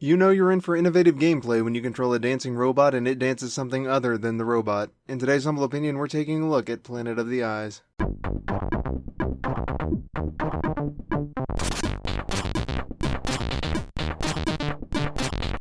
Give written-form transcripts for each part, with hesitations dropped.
You know you're in for innovative gameplay when you control a dancing robot and it dances something other than the robot. In today's Humble Opinion, we're taking a look at Planet of the Eyes.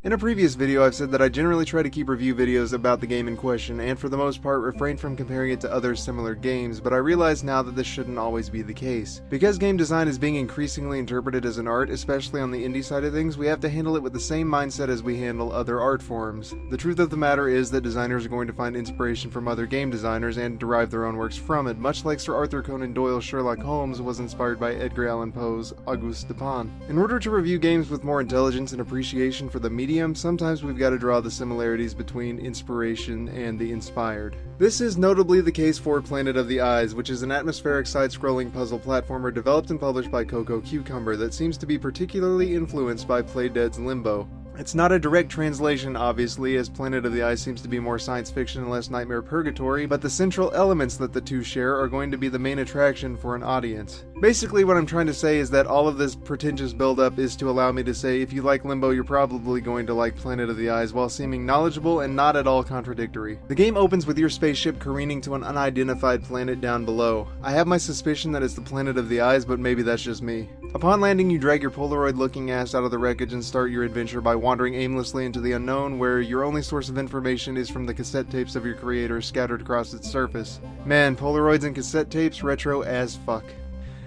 In a previous video, I've said that I generally try to keep review videos about the game in question, and for the most part refrain from comparing it to other similar games, but I realize now that this shouldn't always be the case. Because game design is being increasingly interpreted as an art, especially on the indie side of things, we have to handle it with the same mindset as we handle other art forms. The truth of the matter is that designers are going to find inspiration from other game designers and derive their own works from it, much like Sir Arthur Conan Doyle's Sherlock Holmes was inspired by Edgar Allan Poe's Auguste Dupin. In order to review games with more intelligence and appreciation for the medium, sometimes we've got to draw the similarities between inspiration and the inspired. This is notably the case for Planet of the Eyes, which is an atmospheric side-scrolling puzzle platformer developed and published by Coco Cucumber that seems to be particularly influenced by Playdead's Limbo. It's not a direct translation, obviously, as Planet of the Eyes seems to be more science fiction and less Nightmare Purgatory, but the central elements that the two share are going to be the main attraction for an audience. Basically, what I'm trying to say is that all of this pretentious build-up is to allow me to say if you like Limbo, you're probably going to like Planet of the Eyes while seeming knowledgeable and not at all contradictory. The game opens with your spaceship careening to an unidentified planet down below. I have my suspicion that it's the Planet of the Eyes, but maybe that's just me. Upon landing, you drag your Polaroid-looking ass out of the wreckage and start your adventure by wandering aimlessly into the unknown, where your only source of information is from the cassette tapes of your creator scattered across its surface. Man, Polaroids and cassette tapes, retro as fuck.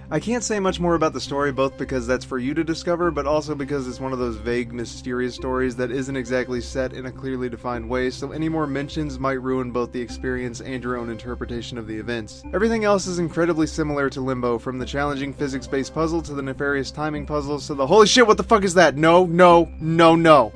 I can't say much more about the story, both because that's for you to discover, but also because it's one of those vague, mysterious stories that isn't exactly set in a clearly defined way, so any more mentions might ruin both the experience and your own interpretation of the events. Everything else is incredibly similar to Limbo, from the challenging physics-based puzzle to the nefarious timing puzzles to the holy shit, what the fuck is that? No, no, no, no!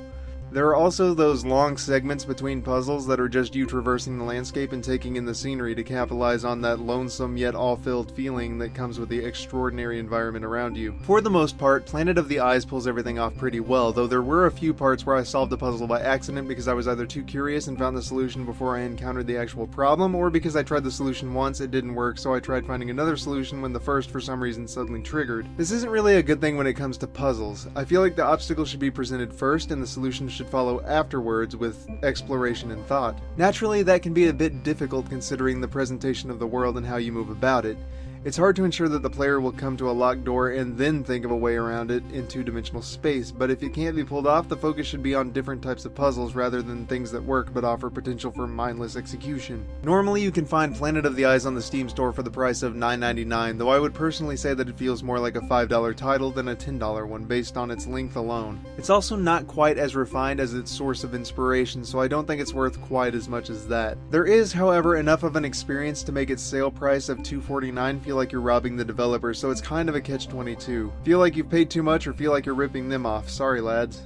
There are also those long segments between puzzles that are just you traversing the landscape and taking in the scenery to capitalize on that lonesome yet all-filled feeling that comes with the extraordinary environment around you. For the most part, Planet of the Eyes pulls everything off pretty well, though there were a few parts where I solved a puzzle by accident because I was either too curious and found the solution before I encountered the actual problem, or because I tried the solution once, it didn't work, so I tried finding another solution when the first for some reason suddenly triggered. This isn't really a good thing when it comes to puzzles. I feel like the obstacle should be presented first and the solution should follow afterwards with exploration and thought. Naturally, that can be a bit difficult considering the presentation of the world and how you move about it. It's hard to ensure that the player will come to a locked door and then think of a way around it in two-dimensional space, but if it can't be pulled off, the focus should be on different types of puzzles rather than things that work but offer potential for mindless execution. Normally, you can find Planet of the Eyes on the Steam store for the price of $9.99, though I would personally say that it feels more like a $5 title than a $10 one based on its length alone. It's also not quite as refined as its source of inspiration, so I don't think it's worth quite as much as that. There is, however, enough of an experience to make its sale price of $2.49 feel like you're robbing the developer, so it's kind of a catch-22. Feel like you've paid too much or feel like you're ripping them off. Sorry, lads.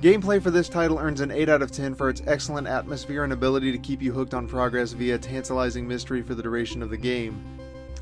Gameplay for this title earns an 8 out of 10 for its excellent atmosphere and ability to keep you hooked on progress via tantalizing mystery for the duration of the game.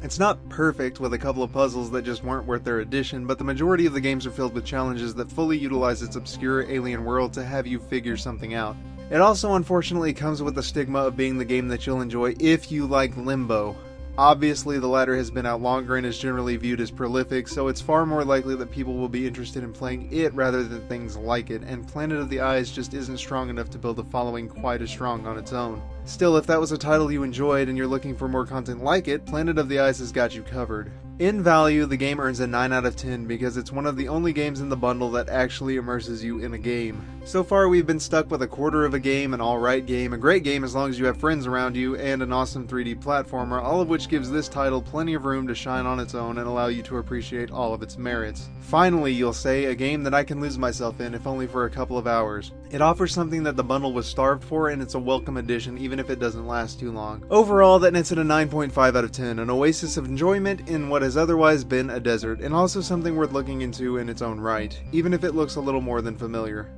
It's not perfect, with a couple of puzzles that just weren't worth their addition, but the majority of the games are filled with challenges that fully utilize its obscure alien world to have you figure something out. It also unfortunately comes with the stigma of being the game that you'll enjoy if you like Limbo. Obviously, the latter has been out longer and is generally viewed as prolific, so it's far more likely that people will be interested in playing it rather than things like it, and Planet of the Eyes just isn't strong enough to build a following quite as strong on its own. Still, if that was a title you enjoyed and you're looking for more content like it, Planet of the Eyes has got you covered. In value, the game earns a 9 out of 10 because it's one of the only games in the bundle that actually immerses you in a game. So far, we've been stuck with a quarter of a game, an alright game, a great game as long as you have friends around you, and an awesome 3D platformer, all of which gives this title plenty of room to shine on its own and allow you to appreciate all of its merits. Finally, you'll say, a game that I can lose myself in, if only for a couple of hours. It offers something that the bundle was starved for, and it's a welcome addition even if it doesn't last too long. Overall, that nets it a 9.5 out of 10, an oasis of enjoyment in what has otherwise been a desert, and also something worth looking into in its own right, even if it looks a little more than familiar.